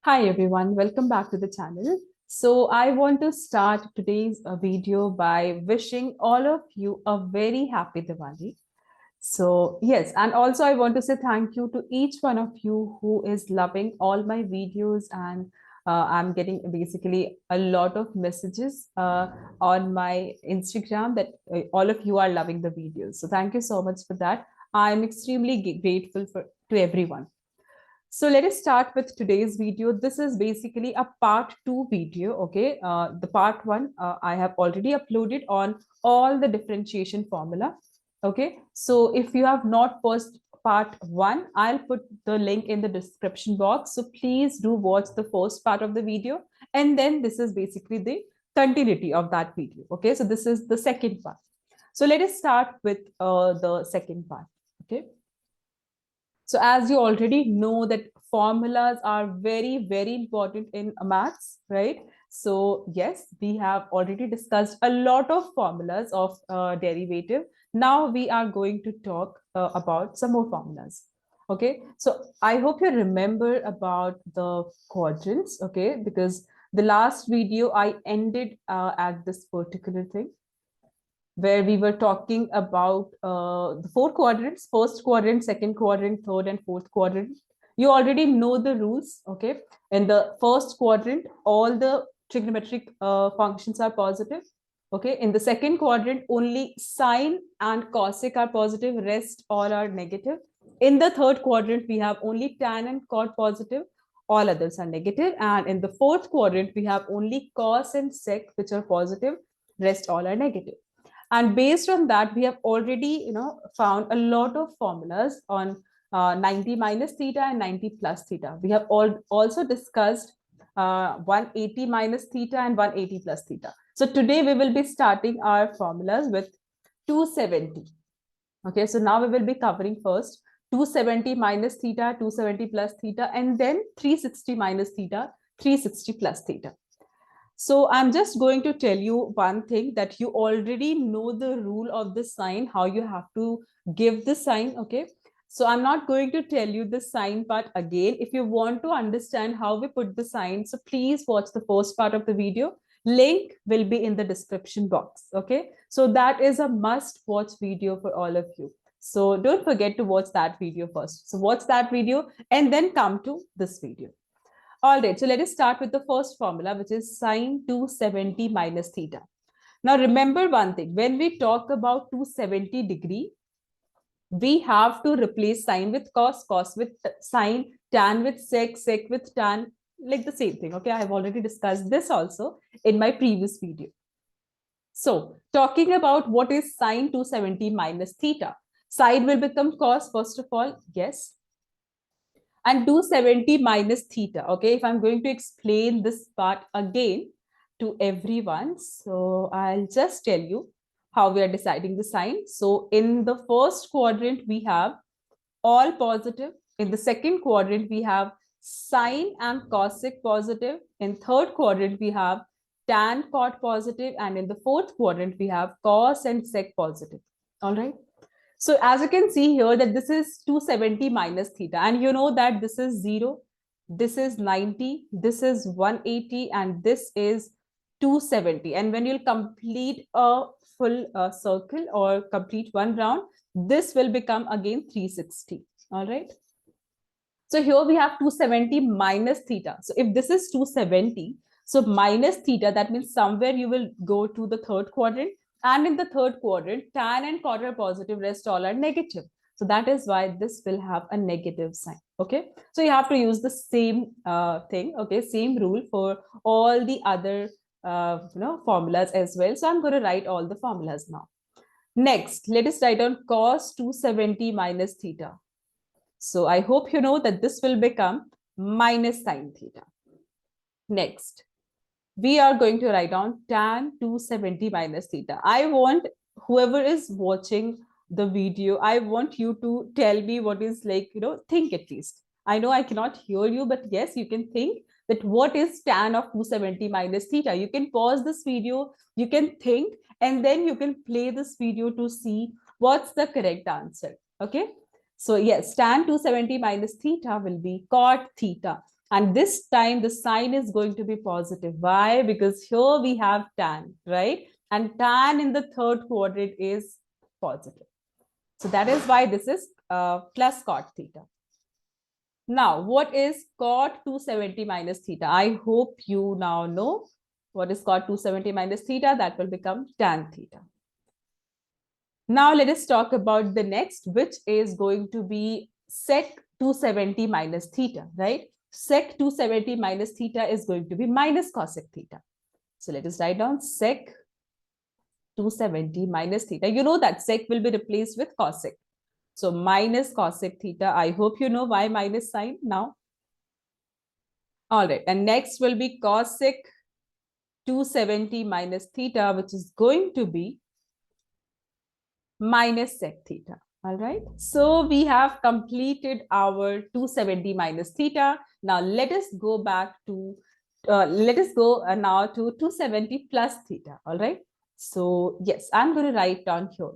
Hi everyone, welcome back to the channel. So I want to start today's video by wishing all of you a very happy Diwali. So yes, and also I want to say thank you to each one of you who is loving all my videos, and I'm getting basically a lot of messages on my Instagram that all of you are loving the videos. So thank you so much for that. I'm extremely grateful to everyone. So let us start with today's video. This is basically a part 2 video. Okay, the part 1 I have already uploaded on all the differentiation formula. Okay, so if you have not watched part 1, I'll put the link in the description box. So please do watch the first part of the video, and then this is basically the continuity of that video. Okay, so this is the second part. So let us start with the second part. Okay. So as you already know that formulas are very, very important in maths, right? So yes, we have already discussed a lot of formulas of derivative. Now we are going to talk about some more formulas. Okay, so I hope you remember about the quadrants, okay? Because the last video I ended at this particular thing where we were talking about the four quadrants: first quadrant, second quadrant, third and fourth quadrant. You already know the rules. Okay, in the first quadrant all the trigonometric functions are positive. Okay, in the second quadrant only sine and cosec are positive, rest all are negative. In the third quadrant we have only tan and cot positive, all others are negative. And in the fourth quadrant we have only cos and sec which are positive, rest all are negative. And based on that we have already found a lot of formulas on 90 minus theta and 90 plus theta. We have also discussed 180 minus theta and 180 plus theta. So today we will be starting our formulas with 270. Okay, so now we will be covering first 270 minus theta, 270 plus theta, and then 360 minus theta, 360 plus theta. So I'm just going to tell you one thing, that you already know the rule of the sign, how you have to give the sign. Okay. So I'm not going to tell you the sign part again. If you want to understand how we put the sign, so please watch the first part of the video. Link will be in the description box. Okay. So that is a must watch video for all of you. So don't forget to watch that video first. So watch that video and then come to this video. All right, so let us start with the first formula, which is sine 270 minus theta. Now, remember one thing, when we talk about 270 degree, we have to replace sine with cos, cos with sine, tan with sec, sec with tan, like the same thing. Okay, I have already discussed this also in my previous video. So, talking about what is sine 270 minus theta, sine will become cos, first of all, yes, and 270 minus theta. Okay, if I'm going to explain this part again to everyone, so I'll just tell you how we are deciding the sign. So in the first quadrant we have all positive. In the second quadrant we have sine and cosec positive. In third quadrant we have tan cot positive, and in the fourth quadrant we have cos and sec positive. All right. So as you can see here that this is 270 minus theta, and you know that this is 0, this is 90, this is 180, and this is 270. And when you'll complete a full circle or complete one round, this will become again 360. All right. So here we have 270 minus theta. So if this is 270, so minus theta, that means somewhere you will go to the third quadrant. And in the third quadrant, tan and cot are positive, rest all are negative. So that is why this will have a negative sign. Okay. So you have to use the same thing. Okay. Same rule for all the other formulas as well. So I'm going to write all the formulas now. Next, let us write down cos 270 minus theta. So I hope you know that this will become minus sine theta. Next, we are going to write down tan 270 minus theta. I want whoever is watching the video, I want you to tell me what is, like, think at least. I know I cannot hear you, but yes, you can think that what is tan of 270 minus theta. You can pause this video, you can think, and then you can play this video to see what's the correct answer. Okay. So yes, tan 270 minus theta will be cot theta. And this time the sign is going to be positive. Why? Because here we have tan, right? And tan in the third quadrant is positive. So that is why this is plus cot theta. Now, what is cot 270 minus theta? I hope you now know what is cot 270 minus theta. That will become tan theta. Now, let us talk about the next, which is going to be sec 270 minus theta, right? Sec 270 minus theta is going to be minus cosec theta. So let us write down sec 270 minus theta. You know that sec will be replaced with cosec. So minus cosec theta. I hope you know why minus sign now. All right. And next will be cosec 270 minus theta, which is going to be minus sec theta. All right. So we have completed our 270 minus theta. Now let us go back to, now to 270 plus theta. All right. So yes, I'm going to write down here.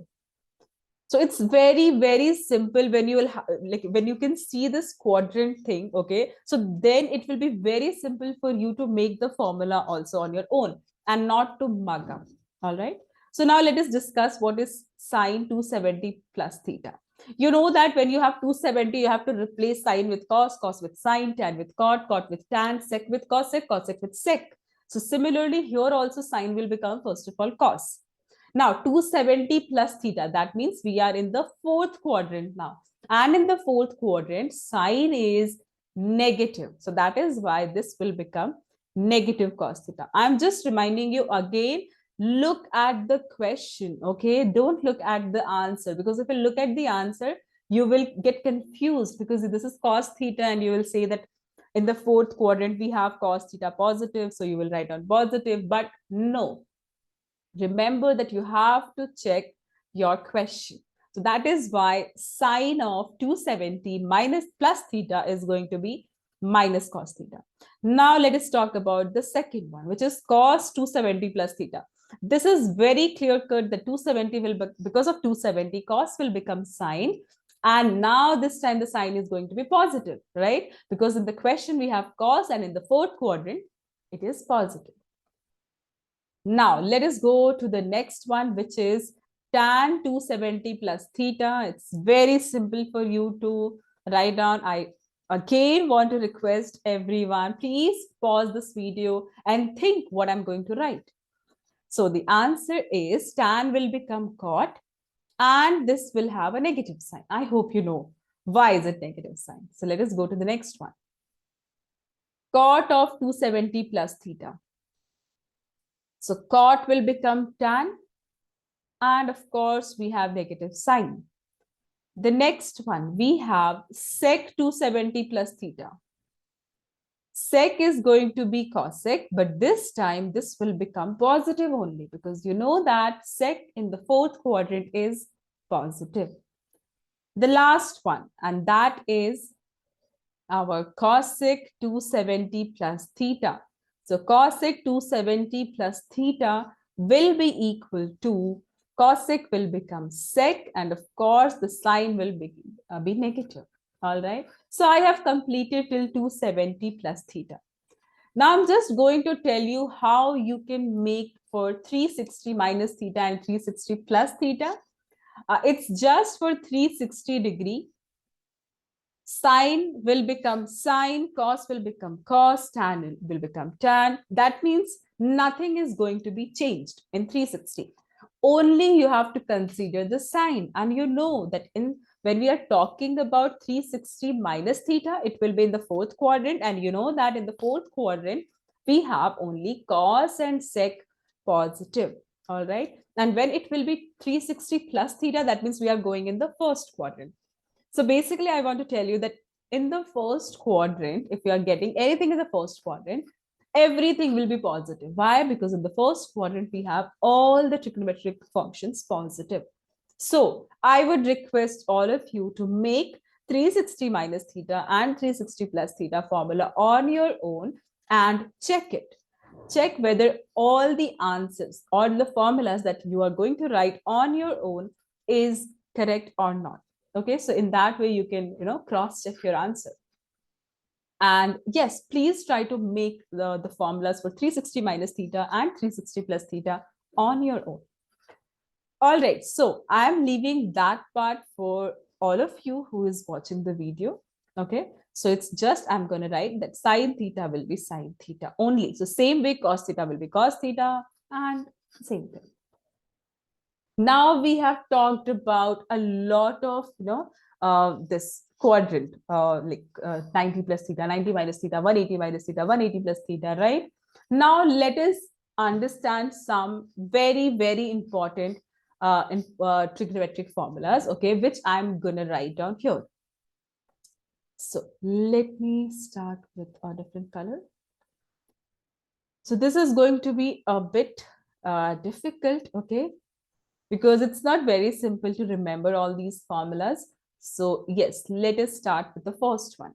So it's very, very simple when you will like when you can see this quadrant thing. Okay. So then it will be very simple for you to make the formula also on your own and not to mug up. All right. So now let us discuss what is sine 270 plus theta. You know that when you have 270, you have to replace sine with cos, cos with sine, tan with cot, cot with tan, sec with cosec, cosec with sec. So similarly, here also sine will become first of all cos. Now 270 plus theta, that means we are in the fourth quadrant now. And in the fourth quadrant, sine is negative. So that is why this will become negative cos theta. I'm just reminding you again, look at the question, okay? Don't look at the answer, because if you look at the answer, you will get confused because this is cos theta and you will say that in the fourth quadrant, we have cos theta positive. So you will write on positive, but no. Remember that you have to check your question. So that is why sine of 270 minus plus theta is going to be minus cos theta. Now let us talk about the second one, which is cos 270 plus theta. This is very clear cut that 270 will be, because of 270, cos will become sine. And now this time the sign is going to be positive, right? Because in the question we have cos and in the fourth quadrant, it is positive. Now, let us go to the next one, which is tan 270 plus theta. It's very simple for you to write down. I again want to request everyone, please pause this video and think what I'm going to write. So the answer is tan will become cot and this will have a negative sign. I hope you know why is it negative sign. So let us go to the next one. Cot of 270 plus theta. So cot will become tan, and of course we have negative sign. The next one, we have sec 270 plus theta. Sec is going to be cosec, but this time this will become positive only because you know that sec in the fourth quadrant is positive. The last one, and that is our cosec 270 plus theta. So cosec 270 plus theta will be equal to cosec will become sec, and of course the sign will be negative. All right. So I have completed till 270 plus theta. Now I'm just going to tell you how you can make for 360 minus theta and 360 plus theta. It's just for 360 degree. Sine will become sine, cos will become cos, tan will become tan. That means nothing is going to be changed in 360. Only you have to consider the sign. And you know that when we are talking about 360 minus theta, it will be in the fourth quadrant. And you know that in the fourth quadrant, we have only cos and sec positive. All right. And when it will be 360 plus theta, that means we are going in the first quadrant. So basically, I want to tell you that in the first quadrant, if you are getting anything in the first quadrant, everything will be positive. Why? Because in the first quadrant, we have all the trigonometric functions positive. So I would request all of you to make 360 minus theta and 360 plus theta formula on your own and check it. Check whether all the answers or the formulas that you are going to write on your own is correct or not. Okay, so in that way you can, cross check your answer. And yes, please try to make the formulas for 360 minus theta and 360 plus theta on your own. All right, so I'm leaving that part for all of you who is watching the video. Okay, so it's just I'm going to write that sine theta will be sine theta only. So same way cos theta will be cos theta and same thing. Now we have talked about a lot of this quadrant, like 90 plus theta, 90 minus theta, 180 minus theta, 180 plus theta, right? Now let us understand some very important trigonometric formulas, okay, which I'm gonna write down here. So let me start with a different color. So this is going to be a bit difficult, okay, because it's not very simple to remember all these formulas. So yes, let us start with the first one.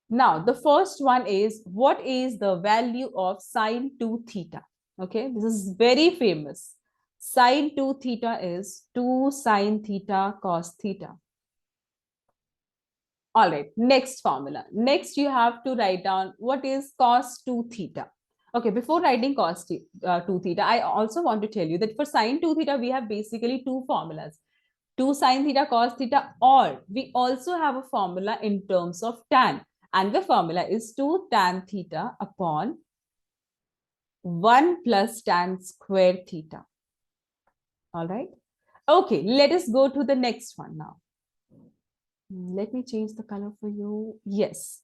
Now, the first one is, what is the value of sine 2 theta? Okay, this is very famous. Sine 2 theta is 2 sine theta cos theta. All right, next formula. Next, you have to write down what is cos 2 theta. Okay, before writing cos 2 theta, I also want to tell you that for sine 2 theta, we have basically two formulas. 2 sine theta cos theta, or we also have a formula in terms of tan. And the formula is 2 tan theta upon 1 plus tan square theta. All right. Okay, let us go to the next one now. Let me change the color for you. Yes.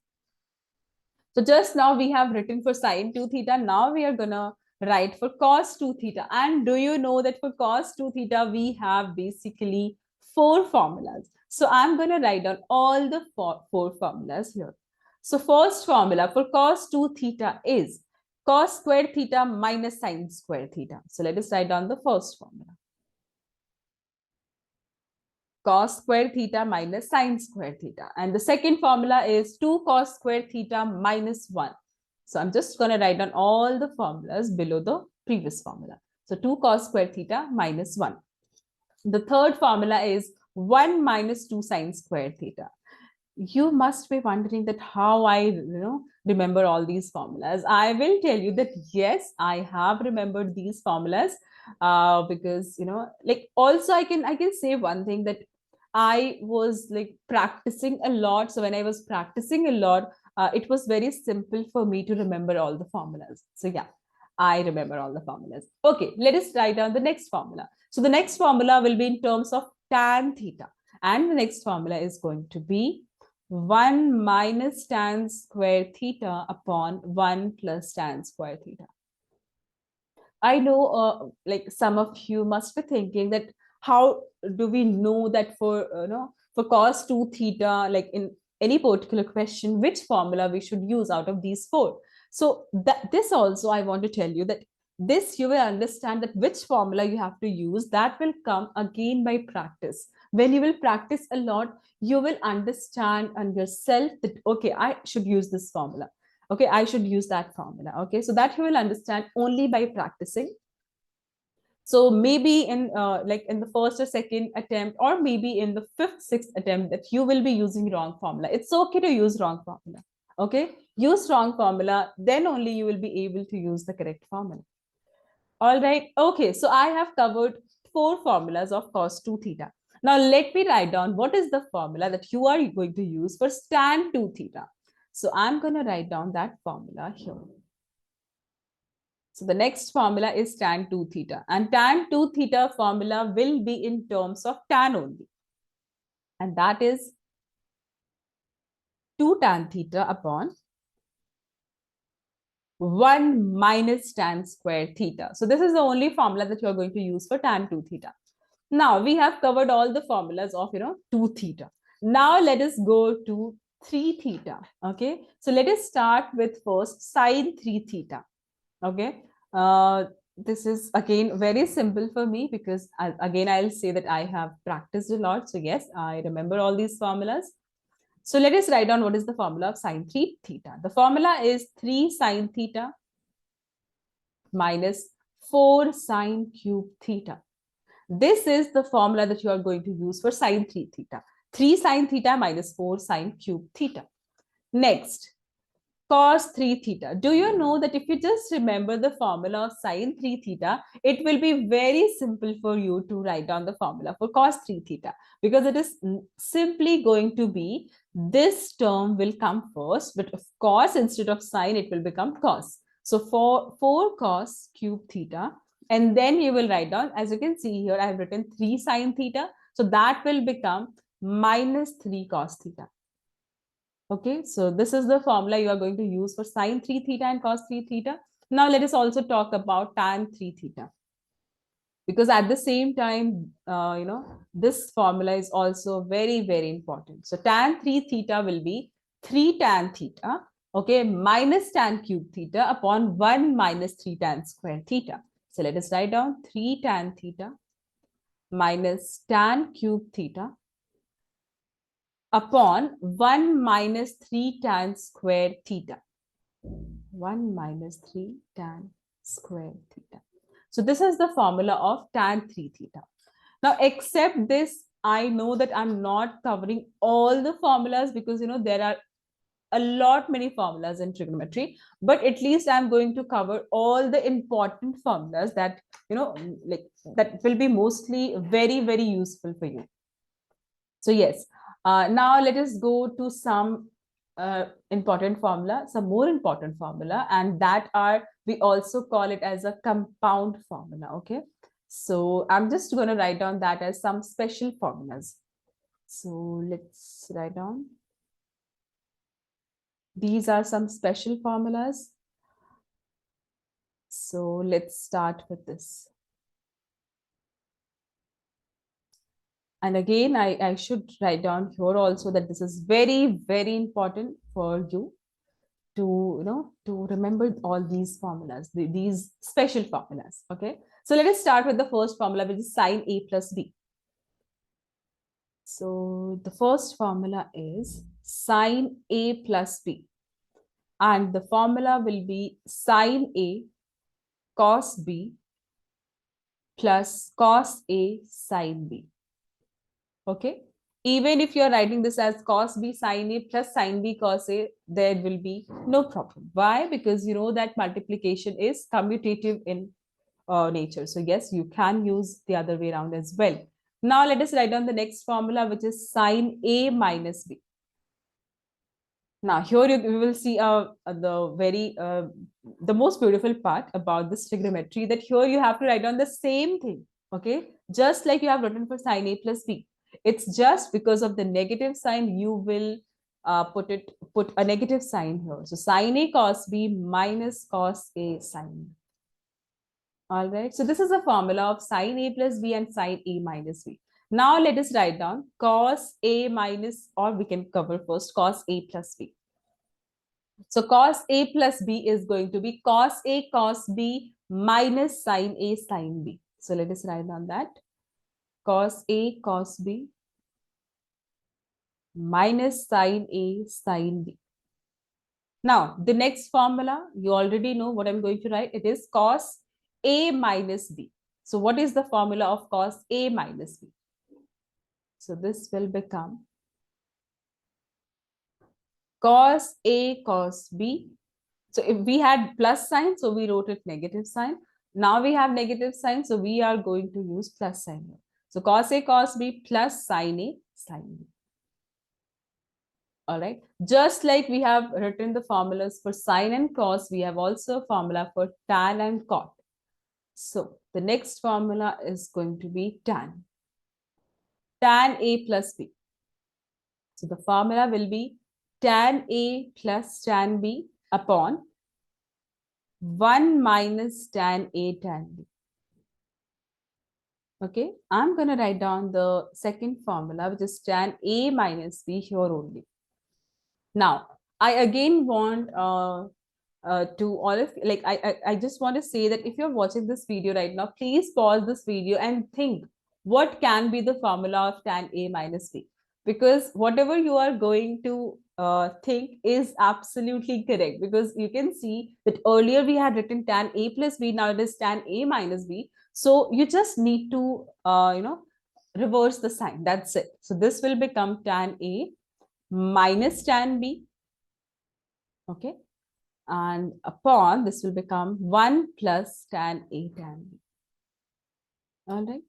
So just now we have written for sine 2 theta. Now we are going to write for cos 2 theta. And do you know that for cos 2 theta, we have basically four formulas. So I'm going to write down all the four formulas here. So first formula for cos 2 theta is cos square theta minus sine square theta. So let us write down the first formula. Cos square theta minus sine square theta. And the second formula is 2 cos square theta minus 1. So I'm just going to write down all the formulas below the previous formula. So 2 cos square theta minus 1. The third formula is 1 minus 2 sine square theta. You must be wondering that how I remember all these formulas. I will tell you that yes, I have remembered these formulas because like also I can say one thing, that I was like practicing a lot. So when I was practicing a lot, it was very simple for me to remember all the formulas. So yeah, I remember all the formulas. Okay, let us write down the next formula. So the next formula will be in terms of tan theta. And the next formula is going to be 1 minus tan square theta upon 1 plus tan square theta. I know like some of you must be thinking that how do we know that for for cos 2 theta, like in any particular question, which formula we should use out of these four. So that this also I want to tell you that this you will understand that which formula you have to use, that will come again by practice. When you will practice a lot, you will understand on yourself that okay, I should use this formula. Okay, I should use that formula. Okay, so that you will understand only by practicing. So maybe in like in the first or second attempt, or maybe in the fifth, sixth attempt, that you will be using wrong formula. It's okay to use wrong formula. Okay, use wrong formula, then only you will be able to use the correct formula. All right. Okay, so I have covered four formulas of cos 2 theta. Now let me write down what is the formula that you are going to use for tan 2 theta. So I'm going to write down that formula here. So the next formula is tan 2 theta, and tan 2 theta formula will be in terms of tan only. And that is 2 tan theta upon 1 minus tan square theta. So this is the only formula that you are going to use for tan 2 theta. Now we have covered all the formulas of 2 theta. Now let us go to 3 theta. Okay, so let us start with first sine 3 theta. Okay, this is again very simple for me because again I'll say that I have practiced a lot. So yes, I remember all these formulas. So let us write down what is the formula of sine 3 theta. The formula is 3 sine theta minus 4 sine cube theta. This is the formula that you are going to use for sine 3 theta. 3 sine theta minus 4 sine cube theta. Next, cos 3 theta. Do you know that if you just remember the formula of sin 3 theta, it will be very simple for you to write down the formula for cos 3 theta, because it is simply going to be this term will come first, but of course instead of sin it will become cos. So for 4 cos cube theta, and then you will write down, as you can see here, I have written 3 sin theta, so that will become minus 3 cos theta. Okay, so this is the formula you are going to use for sine 3 theta and cos 3 theta. Now let us also talk about tan 3 theta. Because at the same time, this formula is also very, very important. So tan 3 theta will be 3 tan theta, okay, minus tan cube theta upon 1 minus 3 tan square theta. So let us write down 3 tan theta minus tan cube theta upon 1 minus 3 tan square theta. 1 minus 3 tan square theta. So this is the formula of tan 3 theta. Now, except this, I know that I'm not covering all the formulas because, there are a lot many formulas in trigonometry, but at least I'm going to cover all the important formulas that, that will be mostly very, very useful for you. So yes, now let us go to some important formula, some more important formula, and that are, we also call it as a compound formula, okay? So I'm just going to write down that as some special formulas. So let's write down. These are some special formulas. So let's start with this. And again, I should write down here also that this is very, very important for you to remember all these formulas, these special formulas. Okay, so let us start with the first formula, which is sine A plus B. So the first formula is sine A plus B, and the formula will be sine A cos B plus cos A sine B. Okay, even if you're writing this as cos B sine A plus sine B cos A, there will be no problem. Why? Because you know that multiplication is commutative in nature. So yes, you can use the other way around as well. Now let us write down the next formula, which is sine A minus B. Now here we will see the most beautiful part about this trigonometry, that here you have to write down the same thing. Okay, just like you have written for sine A plus B. It's just because of the negative sign you will put a negative sign here. So sine A cos B minus cos A sine B. All right. So this is a formula of sine A plus B and sine A minus B. Now let us write down cos A minus, or we can cover first cos A plus B. So cos A plus B is going to be cos A cos B minus sine A sine B. So let us write down that cos A cos B minus sine A sine B. Now the next formula, you already know what I'm going to write. It is cos A minus B. So what is the formula of cos A minus B? So this will become cos A cos B. So if we had plus sign, so we wrote it negative sign. Now we have negative sign, so we are going to use plus sign here. So cos A cos B plus sin A sin B. All right. Just like we have written the formulas for sine and cos, we have also a formula for tan and cot. So the next formula is going to be tan. Tan A plus B. So the formula will be tan A plus tan B upon 1 minus tan A tan B. Okay, I'm going to write down the second formula, which is tan A minus B here only. Now, I again want to all of, like, I just want to say that if you're watching this video right now, please pause this video and think what can be the formula of tan A minus B. Because whatever you are going to think is absolutely correct. Because you can see that earlier we had written tan A plus B, now it is tan A minus B. So you just need to, reverse the sign. That's it. So this will become tan A minus tan B Okay. And upon this will become 1 plus tan A tan B. All right.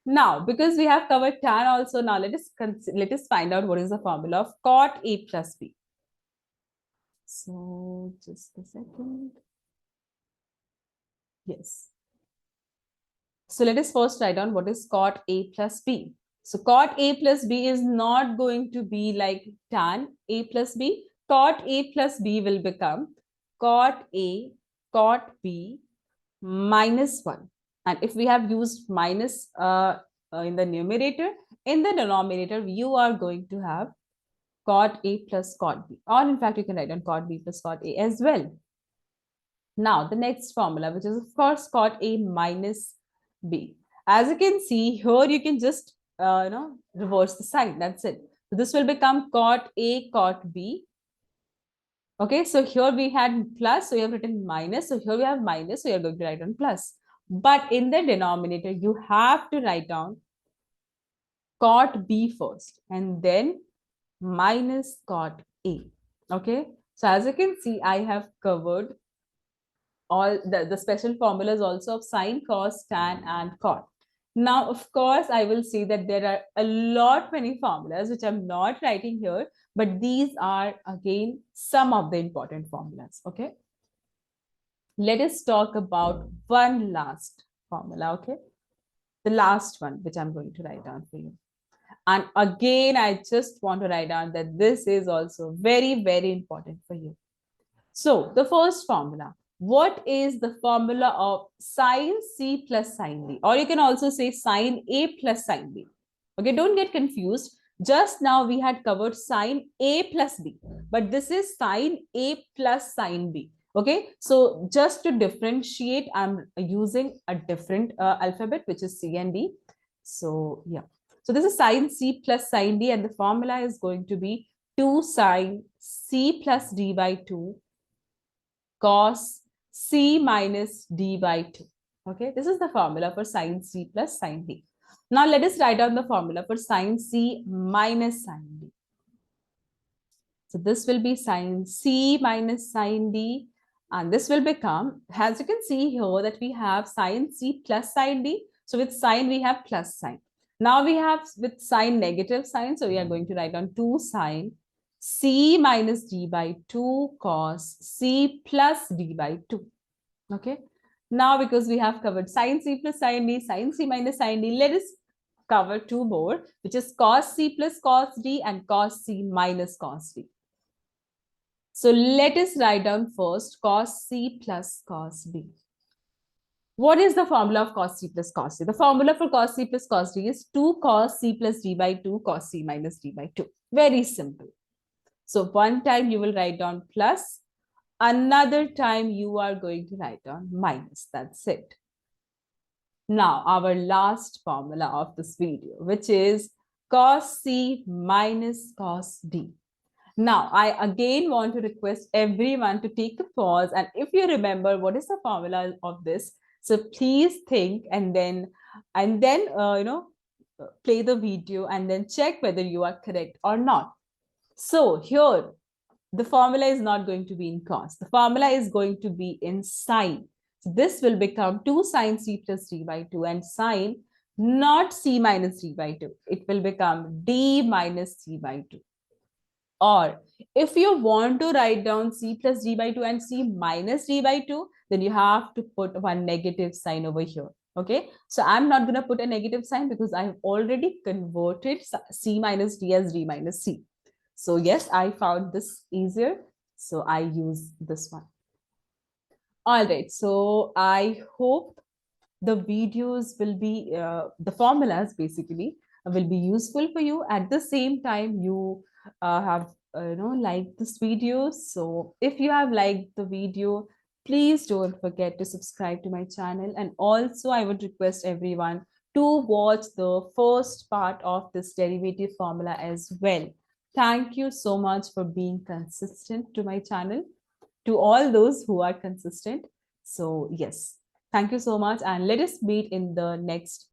Now, because we have covered tan also, now let us find out what is the formula of cot A plus B. So just a second. Yes. So let us first write down what is cot A plus B. So cot A plus B is not going to be like tan A plus B. Cot A plus B will become cot A cot B minus 1. And if we have used minus in the numerator, in the denominator, you are going to have cot A plus cot B. Or in fact, you can write down cot B plus cot A as well. Now, the next formula, which is of course cot A minus B. As you can see here, you can just reverse the sign. That's it. So this will become cot A cot B. Okay, so here we had plus, so you have written minus. So here we have minus, so you're going to write down plus. But in the denominator, you have to write down cot B first and then minus cot A. Okay, so as you can see, I have covered all the special formulas also of sine, cos, tan, and cot. Now, of course, I will say that there are a lot many formulas which I'm not writing here, but these are again some of the important formulas. Okay. Let us talk about one last formula. Okay. The last one, which I'm going to write down for you. And again, I just want to write down that this is also very, very important for you. So the first formula, what is the formula of sine C plus sine B? Or you can also say sine A plus sine B. Okay, don't get confused. Just now we had covered sine A plus B, but this is sine A plus sine B. Okay, so just to differentiate, I'm using a different alphabet, which is C and D. So yeah, so this is sine C plus sine D, and the formula is going to be 2 sine C plus D by 2 cos C minus D by 2. Okay, this is the formula for sine C plus sine D. Now let us write down the formula for sine C minus sine D. So this will be sine C minus sine D, and this will become, as you can see here, that we have sine C plus sine D. So with sine we have plus sign. Now we have with sine negative sign, so we are going to write down 2 sine C minus D by 2 cos C plus D by 2. Okay. Now, because we have covered sine C plus sine D, sine C minus sine D, let us cover two more, which is cos C plus cos D and cos C minus cos D. So let us write down first cos C plus cos D. What is the formula of cos C plus cos D? The formula for cos C plus cos D is 2 cos C plus D by 2 cos C minus D by 2. Very simple. So one time you will write down plus, another time you are going to write down minus. That's it. Now, our last formula of this video, which is cos C minus cos D. Now, I again want to request everyone to take a pause. And if you remember what is the formula of this, so please think and then play the video and then check whether you are correct or not. So here, the formula is not going to be in cos. The formula is going to be in sine. So this will become 2 sine C plus D by 2, and sine not C minus D by 2. It will become D minus C by 2. Or if you want to write down C plus D by 2 and C minus D by 2, then you have to put one negative sign over here. Okay, so I'm not going to put a negative sign because I've already converted C minus D as D minus C. So yes, I found this easier. So I use this one. All right. So I hope the videos will be, the formulas basically will be useful for you. At the same time, you have, liked this video. So if you have liked the video, please don't forget to subscribe to my channel. And also I would request everyone to watch the first part of this derivative formula as well. Thank you so much for being consistent to my channel, to all those who are consistent. So yes, thank you so much, and let us meet in the next